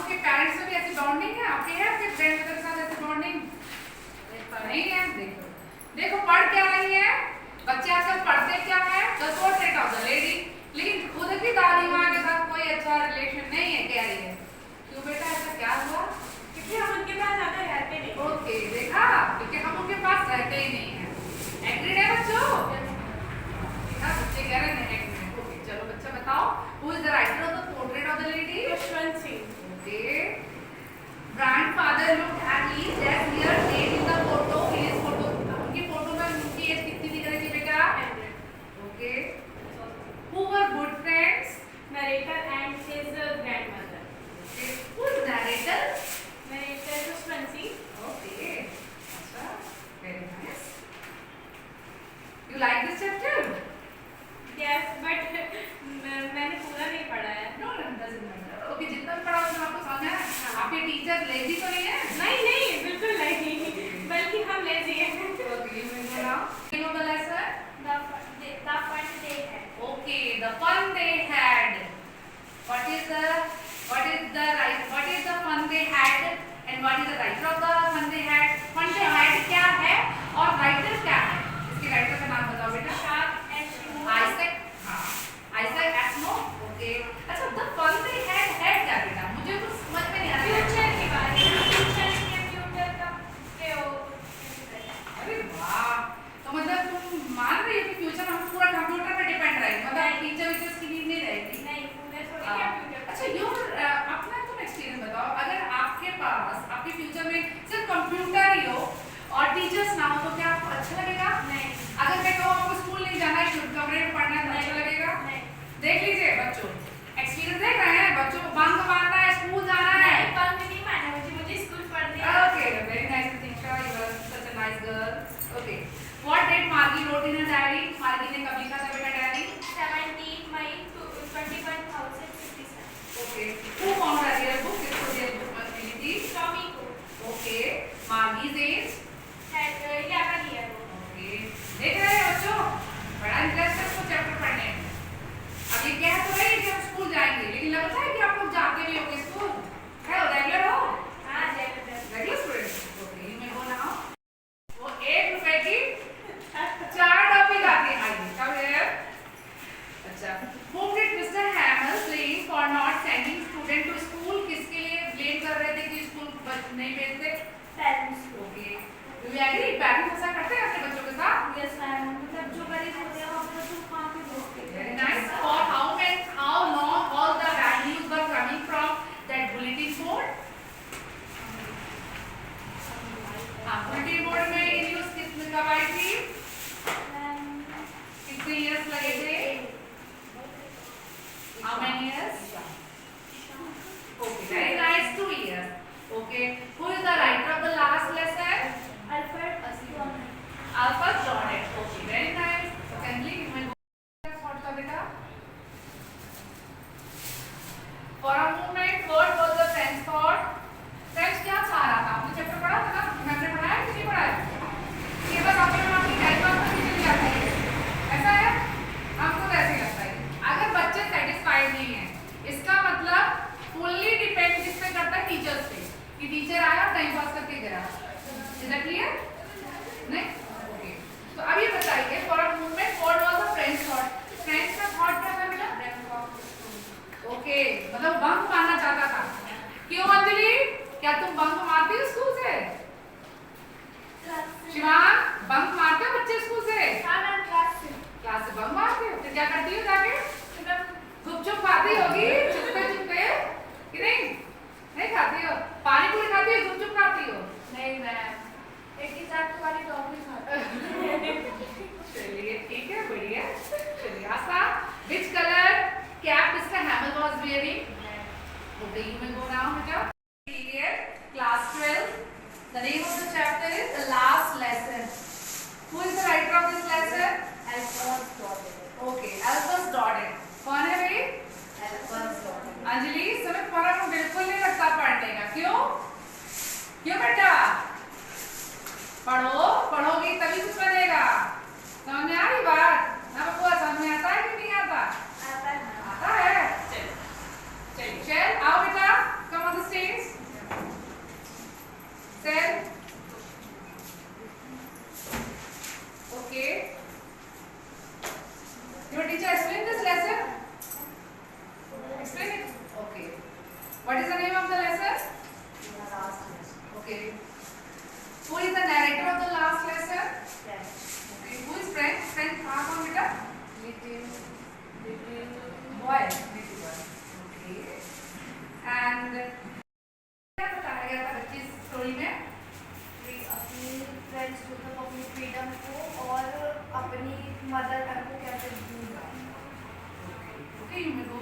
आपके पेरेंट्स से भी ऐसी बॉन्डिंग है, आपके है आपके ग्रैंडमदर के साथ ऐसी बॉन्डिंग नहीं है? देखो देखो पढ़ क्या रही है बच्चे आजकल, पढ़ते क्या है the portrait of the lady, लेकिन खुद की दादी माँ के साथ कोई अच्छा रिलेशन नहीं है कह रही है। क्यों बेटा ऐसा क्या हुआ? क्योंकि हम उनके पास ज्यादा रहते नहीं। ओके देखा, क्योंकि हम उनके पास रहते ही नहीं है। एग्रीड है बच्चों? देखा बच्चे कह रहे हैं एग्रीड। ओके चलो बच्चा बताओ, who is the writer of the portrait of the lady? Yashwant Singh. Okay, grandfather looked at his death near date in the photo, in his photo, उनकी फोटो में उनकी एज कितनी दिख रही थी बेटा? 100। Okay, who were good friends? Narrator and his grandmother. Okay, who is narrator? Narrator Yashwant Singh. Okay, अच्छा, very nice. You like this chapter? Yes, but मैंने पूरा नहीं पढ़ा है। No, no, doesn't matter. Okay, जितना भी पढ़ा उतना आपको समझ है? आपके टीचर लेजी तो नहीं है? नहीं नहीं बिल्कुल नहीं, बल्कि हम लेजी हैं। Okay, you may go now. Name of the lesson? The fun they had. Okay, the fun they had. What is the fun they had and what is the writer of the fun they had? Fun they had क्या है और writer क्या है? इसके writer का नाम बताओ बेटा। Isaac, हाँ, Isaac Asimov. Okay, अच्छा the fun they had है क्या बेटा? मुझे कुछ समझ में नहीं आ रहा। फ्यूचर के बारे में, फ्यूचर का प्रयोग। अरे वाह, तो मतलब तुम मान रही हो कि फ्यूचर हम पूरा कंप्यूटर पे डिपेंड रहेगी, मतलब टीचर वीचर्स की नीड नहीं रहेगी? नहीं, पूरे थोड़ी क्या फ्यूचर। अच्छा अपना तुम एक्सपीरियंस बताओ, अगर आपके पास आपके फ्यूचर में सिर्फ कंप्यूटर ही हो और टीचर्स ना हो तो क्या आपको अच्छा लगेगा? नहीं। अगर मैं कहूँ आपको स्कूल नहीं जाना है, कमरे में पढ़ना है तो अच्छा लगेगा? नहीं। देख लीजिए बच्चों, एक्सपीरियंस देख रहे हैं बच्चों को, बंक मारना है, स्कूल जाना है। नहीं, बंक नहीं मारना मुझे स्कूल पढ़नी है। Okay, very nice Pratisha, you are such a nice girl. Okay, what did Margie wrote in her diary? Margie ने कब लिखा था बेटा diary? 17 May 21,057। Okay, who found her real book? किसको real book मिली थी? टॉमी को। Okay, Margie's age? 11 year. Okay, देख रहे हैं बच्चों, बड़ा इंटरेस्ट है इसको चैप्टर पढ़ने में। अब ये कह तो रही है कि हम स्कूल जाएंगे, लेकिन लगता है कि आप लोग जाते भी होंगे स्कूल? है रेगुलर हो? हाँ regular student. Okay, you may go now. वो 1 रुपए की 4 टॉपिक आती है। आइए कब है? अच्छा, whom did Mr. Hamel blame for not sending student to school? किसके लिए ब्लेम कर रहे थे कि स्कूल नहीं भेजते? Parents. Okay, do you agree? Parents ऐसा करते हैं अपने बच्चों के साथ? यस मैम, मतलब जो गरीब होते हैं वो अपने बच्चों को कहाँ पे भेजते हैं? Very nice. For how long all the bad news were coming from that bulletin board? हाँ, bulletin board में ये न्यूज़ किसने कब आई थी? कितने years लगे थे? How many years? Okay, very nice, 2 years. Okay, who is the writer of the last lesson? Alfred Aslam. Alfred Jordan. Okay, very nice. Secondly, you may go. What था बेटा? For a moment, what was the French thought? French क्या चाह रहा था? आपने chapter पढ़ा था ना? मैंने पढ़ाया कि नहीं पढ़ाया? ये बस आपके आपकी कैलकुलेशन में चली जाती है। ऐसा है? हमको तो ऐसे ही लगता है। अगर बच्चे सेटिस्फाइड नहीं है, इसका मतलब फुल्ली डिपेंड किस पे करता है? टीचर्स पे, कि टीचर आया टाइम पास करके गया। Is that clear? नहीं? Okay. तो अब ये बताइए, for a moment, what was the French thought? French का thought क्या था बेटा? Okay, मतलब बंक मारना चाहता था। क्यों अंजलि? क्या तुम बंक मारती हो स्कूल से? शिवांग, बंक मारते हो बच्चे स्कूल से? हाँ मैम, क्लास से बंक मारती हो? फिर क्या करती हो जाके? गुपचुप खाती होगी, चुपके चुपके, कि नहीं? नहीं खाती हो? पानी पूरी खाती हो, गुपचुप खाती हो? नहीं मैम, एक ही साथ वाली टॉफी खाते। चलिए ठीक है, बढ़िया। चलिए आसान। Which color cap Mr. Hamel was wearing? Okay, you may go now, बेटा। Period, class 12. The name of the chapter is The Last Lesson. Who is the writer of this lesson? Alphonse Daudet। Okay, Alphonse Daudet. कौन है भाई? Alphonse Daudet। Anjali, इस समय तुम्हारा मन बिल्कुल नहीं लगता पढ़ने का, क्यों? क्यों बेटा? पढ़ो, पढ़ोगी तभी कुछ बनेगा। समझ में आ रही बात? ना बबुआ, समझ में आता है कि नहीं आता? आता है। आता है। चलिए, आओ बेटा, come on the stage. What is the name of the lesson? Okay. Who is the narrator of the last lesson? Okay. Who is Frank? Frank कहाँ कौन बेटा? Little boy. Little boy. Okay. And क्या बताया गया था बच्ची इस story में? अपनी फ्रेंड्स मतलब अपनी फ्रीडम को और अपनी मदर टंग को कैसे भूल जाए। Okay. You may go